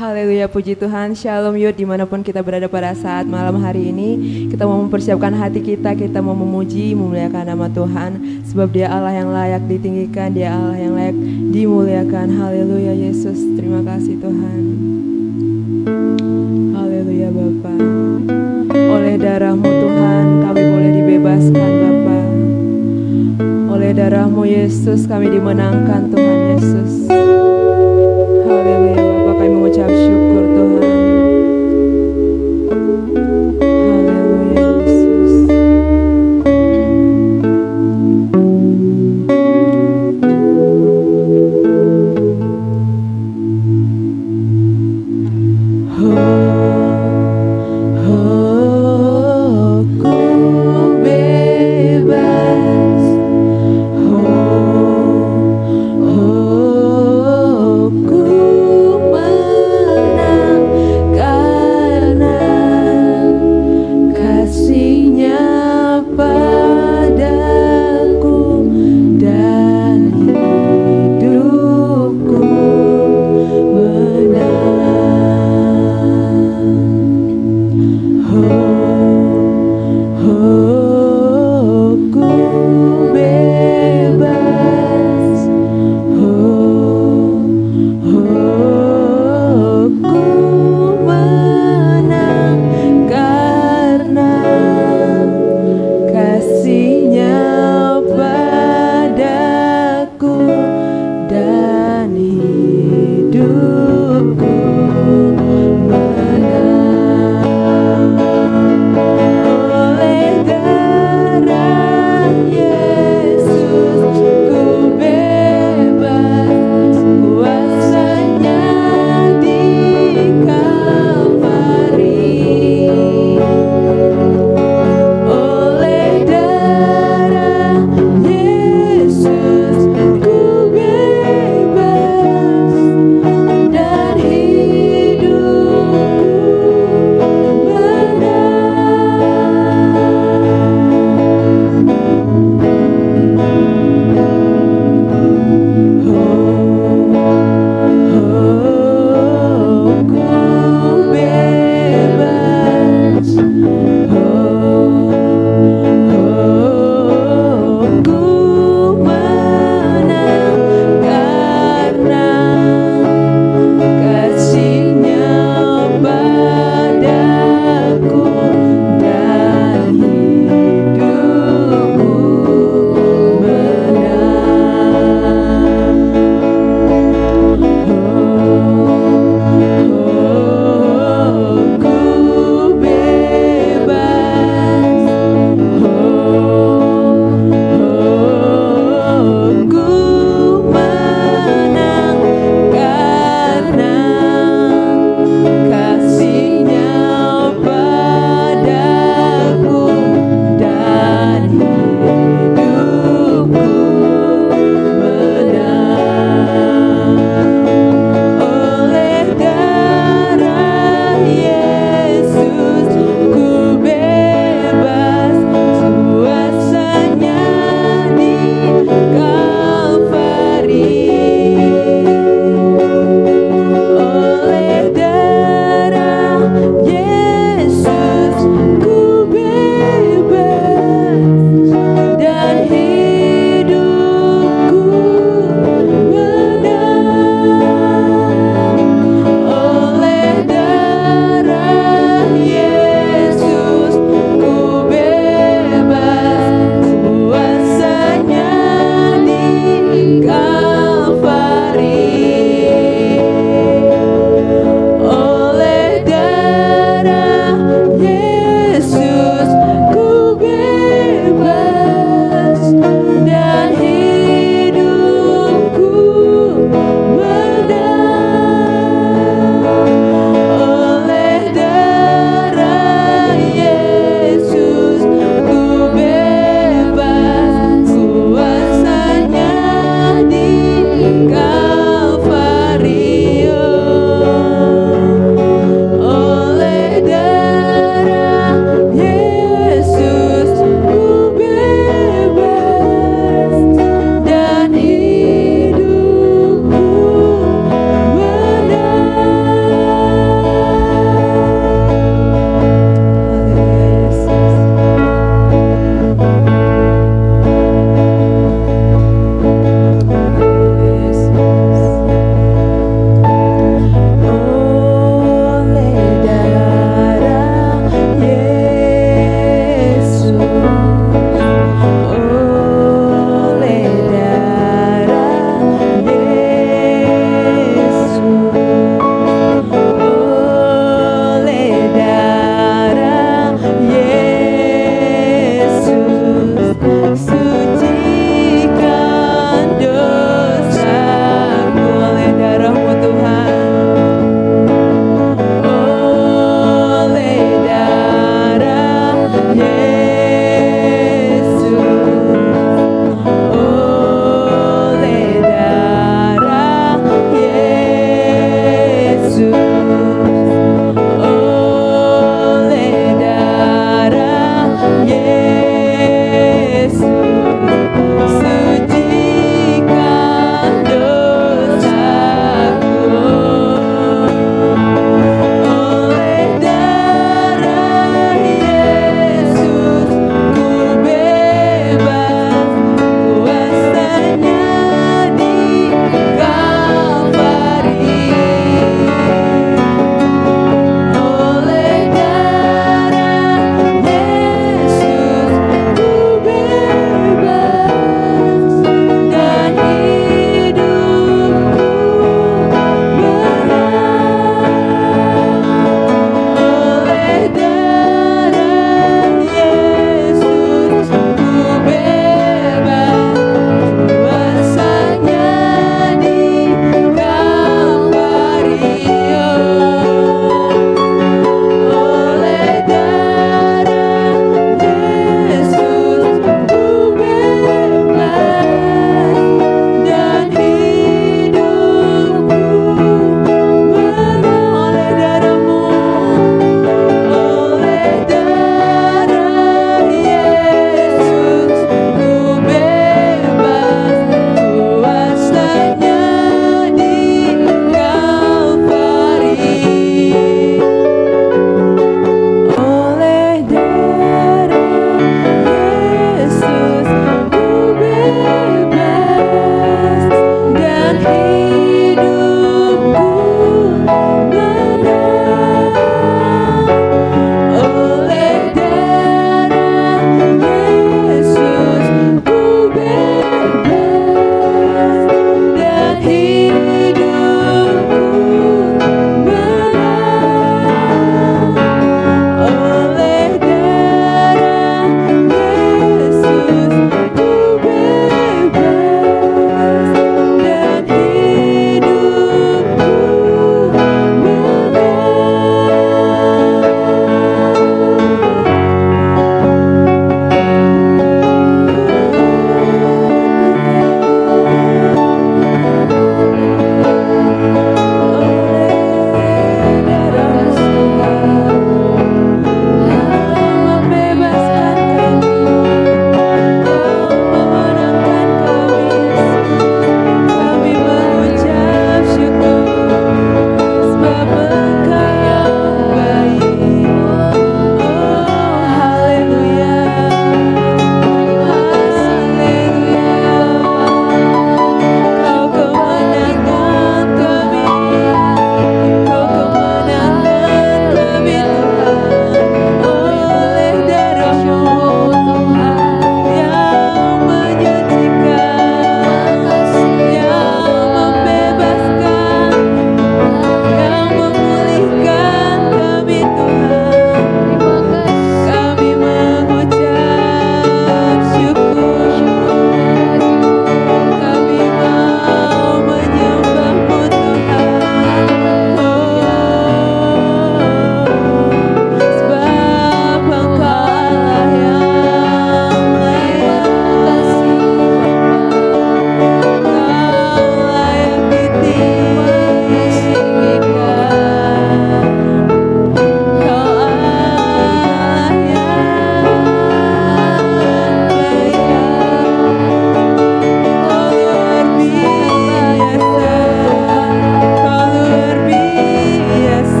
Haleluya, puji Tuhan. Shalom Yud, dimanapun kita berada pada saat malam hari ini, kita mau mempersiapkan hati kita mau memuji, memuliakan nama Tuhan, sebab Dia Allah yang layak ditinggikan, Dia Allah yang layak dimuliakan. Haleluya Yesus, terima kasih Tuhan. Haleluya Bapa. Oleh darah-Mu Tuhan, kami boleh dibebaskan Bapa. Oleh darah-Mu Yesus, kami dimenangkan Tuhan Yesus. Haleluya Bapa, kami mengucap syukur Tuhan. Haleluya Yesus. Ku bebas. Kuasanya di Kalvari.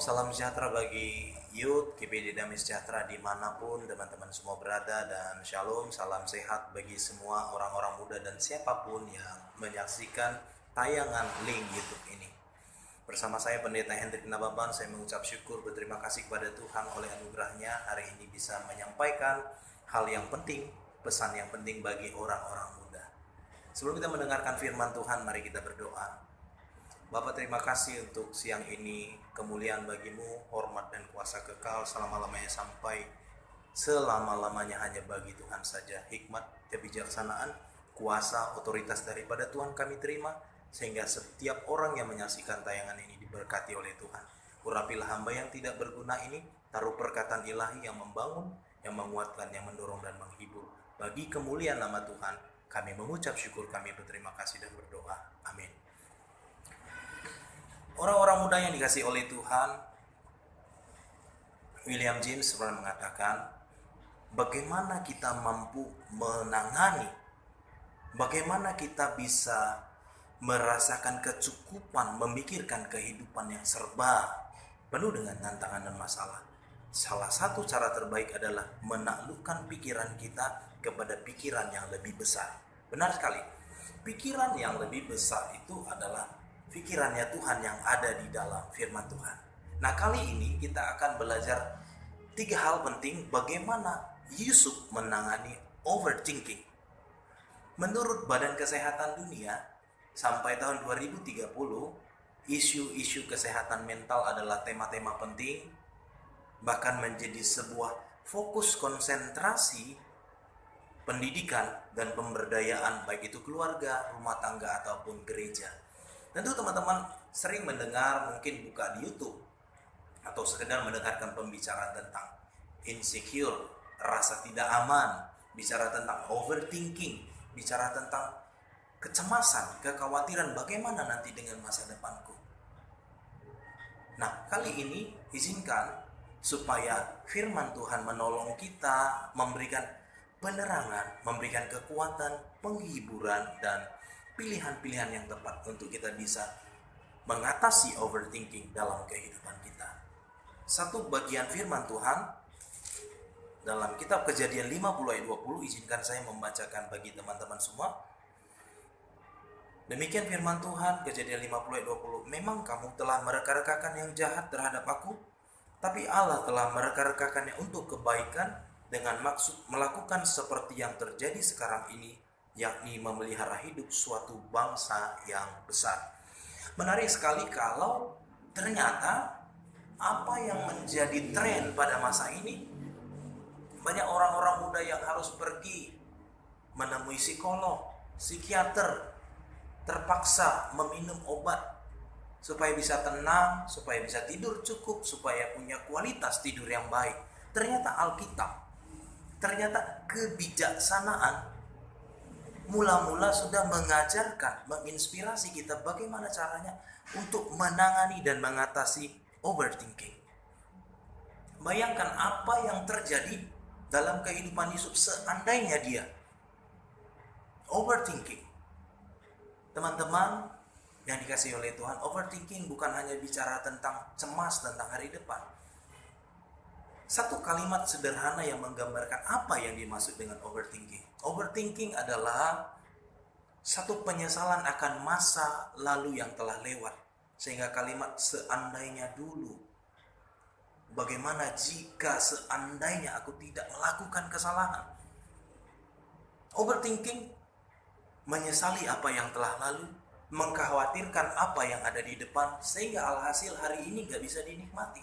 salam sejahtera bagi Youth GPD Damai Sejahtera dimanapun teman-teman semua berada, dan shalom, salam sehat bagi semua orang-orang muda dan siapapun yang menyaksikan tayangan link YouTube ini. Bersama saya Pendeta Hendrik Nababan, saya mengucap syukur berterima kasih kepada Tuhan oleh anugerahnya hari ini bisa menyampaikan hal yang penting, pesan yang penting bagi orang-orang muda. Sebelum kita mendengarkan firman Tuhan, mari kita berdoa. Bapa, terima kasih untuk siang ini, kemuliaan bagimu, hormat dan kuasa kekal selama-lamanya sampai selama-lamanya hanya bagi Tuhan saja. Hikmat, kebijaksanaan, kuasa, otoritas daripada Tuhan kami terima, sehingga setiap orang yang menyaksikan tayangan ini diberkati oleh Tuhan. Urapilah hamba yang tidak berguna ini, taruh perkataan ilahi yang membangun, yang menguatkan, yang mendorong dan menghibur. Bagi kemuliaan nama Tuhan, kami mengucap syukur, kami berterima kasih dan berdoa. Amin. Orang-orang muda yang dikasihi oleh Tuhan, William James pernah mengatakan, bagaimana kita mampu menangani, bagaimana kita bisa merasakan kecukupan, memikirkan kehidupan yang serba penuh dengan tantangan dan masalah. Salah satu cara terbaik adalah menaklukkan pikiran kita kepada pikiran yang lebih besar. Benar sekali, pikiran yang lebih besar itu adalah pikirannya Tuhan yang ada di dalam firman Tuhan. Nah, kali ini kita akan belajar 3 hal penting bagaimana Yusuf menangani overthinking. Menurut Badan Kesehatan Dunia, sampai tahun 2030, isu-isu kesehatan mental adalah tema-tema penting, bahkan menjadi sebuah fokus konsentrasi pendidikan dan pemberdayaan, baik itu keluarga, rumah tangga, ataupun gereja. Tentu teman-teman sering mendengar, mungkin buka di YouTube atau sekedar mendengarkan pembicaraan tentang insecure, rasa tidak aman, bicara tentang overthinking, bicara tentang kecemasan, kekhawatiran bagaimana nanti dengan masa depanku. Nah, kali ini izinkan supaya firman Tuhan menolong kita, memberikan penerangan, memberikan kekuatan, penghiburan, dan pilihan-pilihan yang tepat untuk kita bisa mengatasi overthinking dalam kehidupan kita. Satu bagian firman Tuhan dalam kitab Kejadian 50 ayat 20, izinkan saya membacakan bagi teman-teman semua. Demikian firman Tuhan, Kejadian 50 ayat 20, memang kamu telah mereka-rekakan yang jahat terhadap aku, tapi Allah telah mereka-rekakannya untuk kebaikan dengan maksud melakukan seperti yang terjadi sekarang ini, yakni memelihara hidup suatu bangsa yang besar. Menarik sekali kalau ternyata apa yang menjadi tren pada masa ini, banyak orang-orang muda yang harus pergi menemui psikolog, psikiater, terpaksa meminum obat supaya bisa tenang, supaya bisa tidur cukup, supaya punya kualitas tidur yang baik. Ternyata Alkitab, ternyata kebijaksanaan mula-mula sudah mengajarkan, menginspirasi kita bagaimana caranya untuk menangani dan mengatasi overthinking. Bayangkan apa yang terjadi dalam kehidupan Yusuf seandainya dia overthinking. Teman-teman yang dikasihi oleh Tuhan, overthinking bukan hanya bicara tentang cemas tentang hari depan. Satu kalimat sederhana yang menggambarkan apa yang dimaksud dengan overthinking. Overthinking adalah satu penyesalan akan masa lalu yang telah lewat. Sehingga kalimat seandainya dulu. Bagaimana jika seandainya aku tidak melakukan kesalahan. Overthinking menyesali apa yang telah lalu, mengkhawatirkan apa yang ada di depan, sehingga alhasil hari ini gak bisa dinikmati.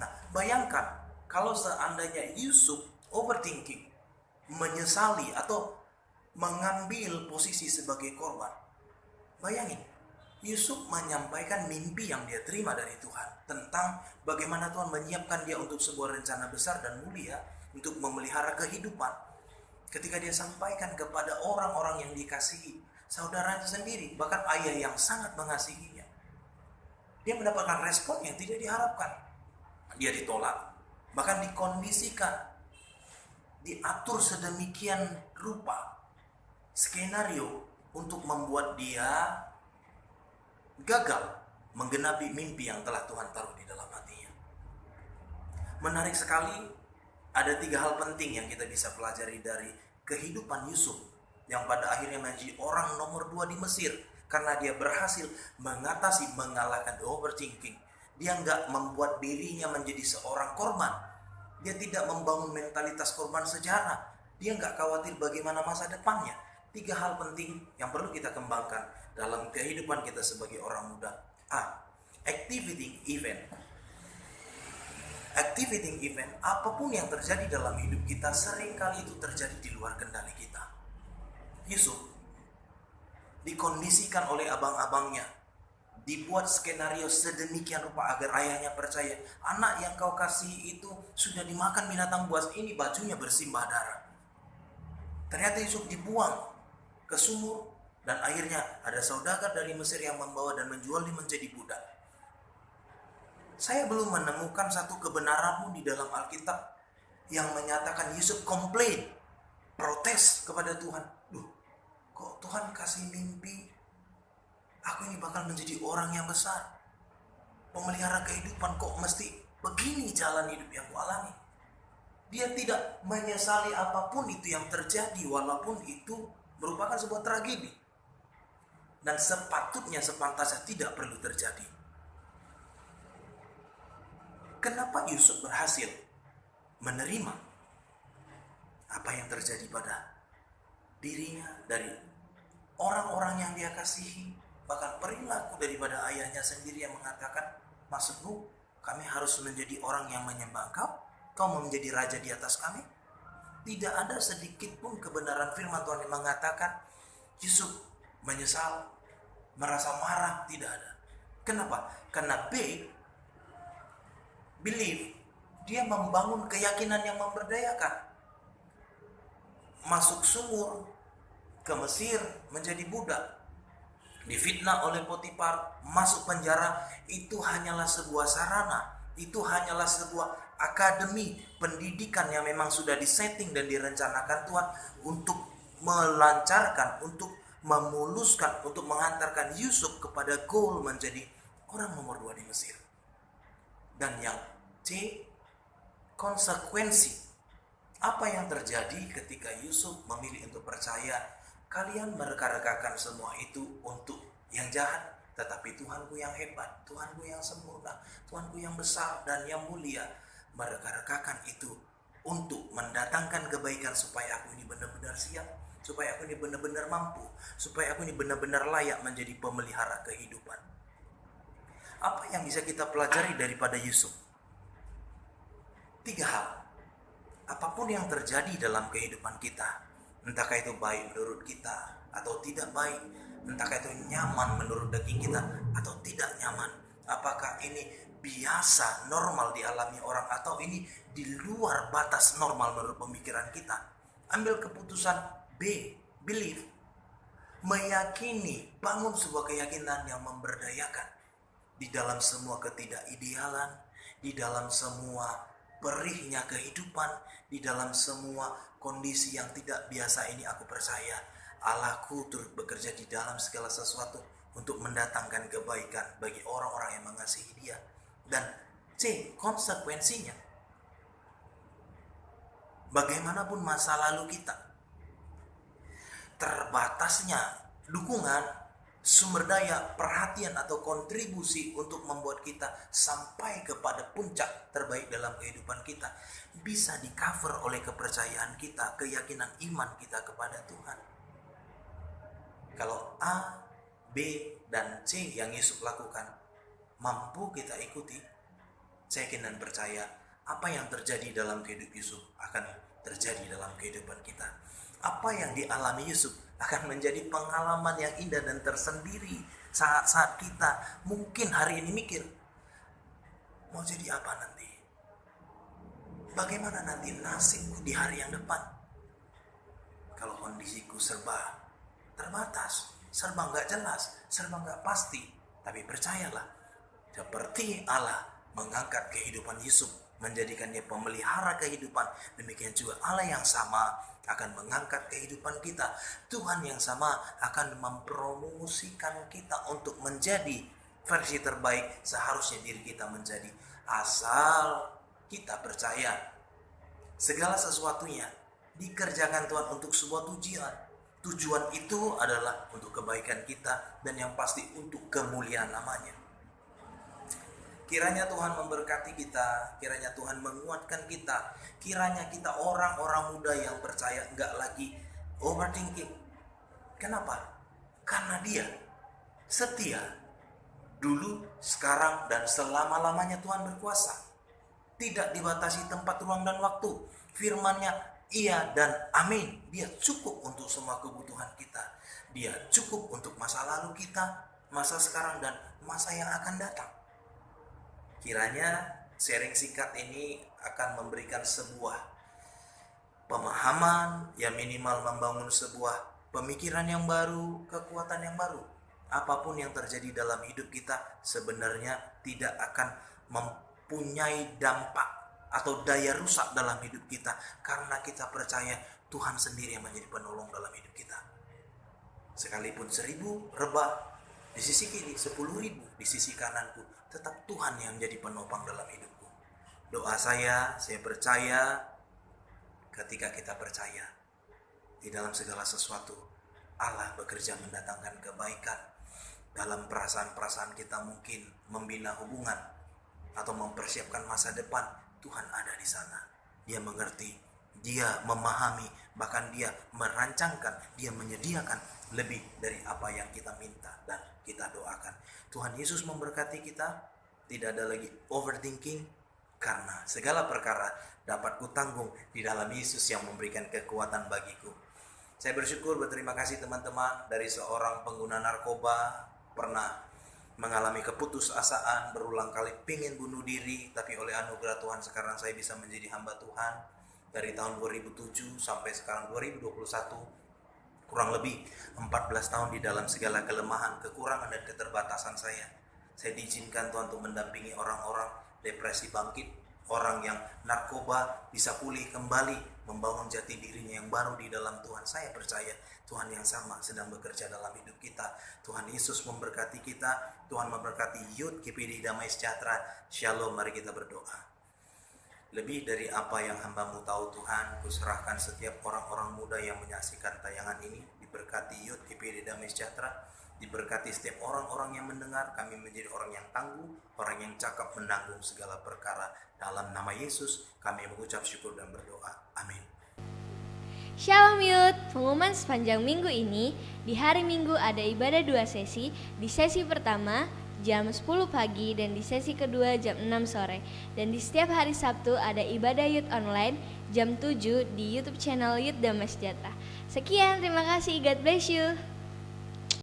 Nah, bayangkan kalau seandainya Yusuf overthinking, menyesali atau mengambil posisi sebagai korban. Bayangin, Yusuf menyampaikan mimpi yang dia terima dari Tuhan tentang bagaimana Tuhan menyiapkan dia untuk sebuah rencana besar dan mulia untuk memelihara kehidupan. Ketika dia sampaikan kepada orang-orang yang dikasihi, saudaranya sendiri, bahkan ayah yang sangat mengasihinya, dia mendapatkan respon yang tidak diharapkan. Dia ditolak, bahkan dikondisikan, diatur sedemikian rupa skenario untuk membuat dia gagal menggenapi mimpi yang telah Tuhan taruh di dalam hatinya. Menarik sekali, ada 3 hal penting yang kita bisa pelajari dari kehidupan Yusuf, yang pada akhirnya menjadi orang nomor 2 di Mesir, karena dia berhasil mengalahkan overthinking. Dia nggak membuat dirinya menjadi seorang korban. Dia tidak membangun mentalitas korban sejarah. Dia nggak khawatir bagaimana masa depannya. 3 hal penting yang perlu kita kembangkan dalam kehidupan kita sebagai orang muda. Activating event. Activating event, apapun yang terjadi dalam hidup kita, seringkali itu terjadi di luar kendali kita. Yusuf dikondisikan oleh abang-abangnya, dibuat skenario sedemikian rupa agar ayahnya percaya, anak yang kau kasih itu sudah dimakan binatang buas, ini bajunya bersimbah darah. Ternyata Yusuf dibuang ke sumur, dan akhirnya ada saudagar dari Mesir yang membawa dan menjual dia menjadi budak. Saya belum menemukan satu kebenaran pun di dalam Alkitab yang menyatakan Yusuf komplain, protes kepada Tuhan. Kok Tuhan kasih mimpi, aku ini bakal menjadi orang yang besar, pemelihara kehidupan, kok mesti begini jalan hidup yang kualami. Dia tidak menyesali apapun itu yang terjadi, walaupun itu merupakan sebuah tragedi dan sepantasnya tidak perlu terjadi. Kenapa Yusuf berhasil menerima apa yang terjadi pada dirinya dari orang-orang yang dia kasihi, bahkan perilaku daripada ayahnya sendiri yang mengatakan, maksudmu kami harus menjadi orang yang menyembah kau mau menjadi raja di atas kami? Tidak ada sedikit pun kebenaran firman Tuhan yang mengatakan Yusuf menyesal, merasa marah, tidak ada. Kenapa? Karena believe, dia membangun keyakinan yang memberdayakan. Masuk sumur ke Mesir menjadi budak, difitnah oleh Potifar, masuk penjara, itu hanyalah sebuah sarana, itu hanyalah sebuah akademi pendidikan yang memang sudah disetting dan direncanakan Tuhan untuk melancarkan, untuk memuluskan, untuk mengantarkan Yusuf kepada goal menjadi orang nomor 2 di Mesir. Dan yang C, konsekuensi. Apa yang terjadi ketika Yusuf memilih untuk percaya, kalian mereka-rekakan semua itu untuk yang jahat, tetapi Tuhanku yang hebat, Tuhanku yang sempurna, Tuhanku yang besar dan yang mulia. Mereka-rekakan itu untuk mendatangkan kebaikan supaya aku ini benar-benar siap, supaya aku ini benar-benar mampu, supaya aku ini benar-benar layak menjadi pemelihara kehidupan. Apa yang bisa kita pelajari daripada Yusuf? 3 hal. Apapun yang terjadi dalam kehidupan kita, entahkah itu baik menurut kita atau tidak baik, entahkah itu nyaman menurut daging kita atau tidak nyaman, apakah ini biasa, normal dialami orang, atau ini di luar batas normal menurut pemikiran kita, ambil keputusan B, believe, meyakini, bangun sebuah keyakinan yang memberdayakan di dalam semua ketidakidealan, di dalam semua perihnya kehidupan, di dalam semua kondisi yang tidak biasa ini. Aku percaya Allahku turut bekerja di dalam segala sesuatu untuk mendatangkan kebaikan bagi orang-orang yang mengasihi Dia. Dan C, konsekuensinya, bagaimanapun masa lalu kita, terbatasnya dukungan, sumber daya, perhatian atau kontribusi untuk membuat kita sampai kepada puncak terbaik dalam kehidupan kita bisa di-cover oleh kepercayaan kita, keyakinan iman kita kepada Tuhan. Kalau A, B, dan C yang Yusuf lakukan mampu kita ikuti, saya yakin dan percaya apa yang terjadi dalam kehidupan Yusuf akan terjadi dalam kehidupan kita. Apa yang dialami Yusuf akan menjadi pengalaman yang indah dan tersendiri saat-saat kita mungkin hari ini mikir, mau jadi apa nanti? Bagaimana nanti nasibku di hari yang depan? Kalau kondisiku serba terbatas, serba gak jelas, serba gak pasti. Tapi percayalah, seperti Allah mengangkat kehidupan Yusuf, menjadikannya pemelihara kehidupan, demikian juga Allah yang sama akan mengangkat kehidupan kita. Tuhan yang sama akan mempromosikan kita untuk menjadi versi terbaik seharusnya diri kita menjadi, asal kita percaya segala sesuatunya dikerjakan Tuhan untuk sebuah tujuan. Tujuan itu adalah untuk kebaikan kita dan yang pasti untuk kemuliaan namanya. Kiranya Tuhan memberkati kita, kiranya Tuhan menguatkan kita, kiranya kita orang-orang muda yang percaya enggak lagi overthinking. Kenapa? Karena Dia setia. Dulu, sekarang, dan selama-lamanya Tuhan berkuasa. Tidak dibatasi tempat, ruang, dan waktu. Firman-Nya iya dan amin. Dia cukup untuk semua kebutuhan kita. Dia cukup untuk masa lalu kita, masa sekarang, dan masa yang akan datang. Kiranya sharing singkat ini akan memberikan sebuah pemahaman, ya minimal membangun sebuah pemikiran yang baru, kekuatan yang baru. Apapun yang terjadi dalam hidup kita sebenarnya tidak akan mempunyai dampak atau daya rusak dalam hidup kita, karena kita percaya Tuhan sendiri yang menjadi penolong dalam hidup kita. Sekalipun 1000 rebah di sisi kiri, 10.000 di sisi kananku, tetap Tuhan yang menjadi penopang dalam hidupku. Doa saya percaya ketika kita percaya di dalam segala sesuatu, Allah bekerja mendatangkan kebaikan. Dalam perasaan-perasaan kita mungkin membina hubungan atau mempersiapkan masa depan, Tuhan ada di sana. Dia mengerti, Dia memahami, bahkan Dia merancangkan, Dia menyediakan lebih dari apa yang kita minta dan kita doakan. Tuhan Yesus memberkati kita. Tidak ada lagi overthinking, karena segala perkara dapat kutanggung di dalam Yesus yang memberikan kekuatan bagiku. Saya bersyukur, berterima kasih teman-teman. Dari seorang pengguna narkoba, pernah mengalami keputusasaan, berulang kali pingin bunuh diri, tapi oleh anugerah Tuhan sekarang saya bisa menjadi hamba Tuhan. Dari tahun 2007 sampai sekarang 2021, kurang lebih 14 tahun di dalam segala kelemahan, kekurangan, dan keterbatasan saya diizinkan Tuhan untuk mendampingi orang-orang depresi bangkit, orang yang narkoba bisa pulih kembali, membangun jati dirinya yang baru di dalam Tuhan. Saya percaya Tuhan yang sama sedang bekerja dalam hidup kita. Tuhan Yesus memberkati kita. Tuhan memberkati Youth GPD Damai Sejahtera. Shalom, mari kita berdoa. Lebih dari apa yang hamba-Mu tahu Tuhan, kuserahkan setiap orang-orang muda yang menyaksikan tayangan ini. Diberkati Youth GPD Damai Sejahtera. Diberkati setiap orang-orang yang mendengar. Kami menjadi orang yang tangguh, orang yang cakap menanggung segala perkara. Dalam nama Yesus kami mengucap syukur dan berdoa. Amin. Shalom Youth, pengumuman sepanjang minggu ini. Di hari Minggu ada ibadah 2 sesi. Di sesi pertama jam 10 pagi dan di sesi kedua jam 6 sore. Dan di setiap hari Sabtu ada ibadah Youth online jam 7 di YouTube channel Youth Damai Sejahtera. Sekian, terima kasih, God bless you.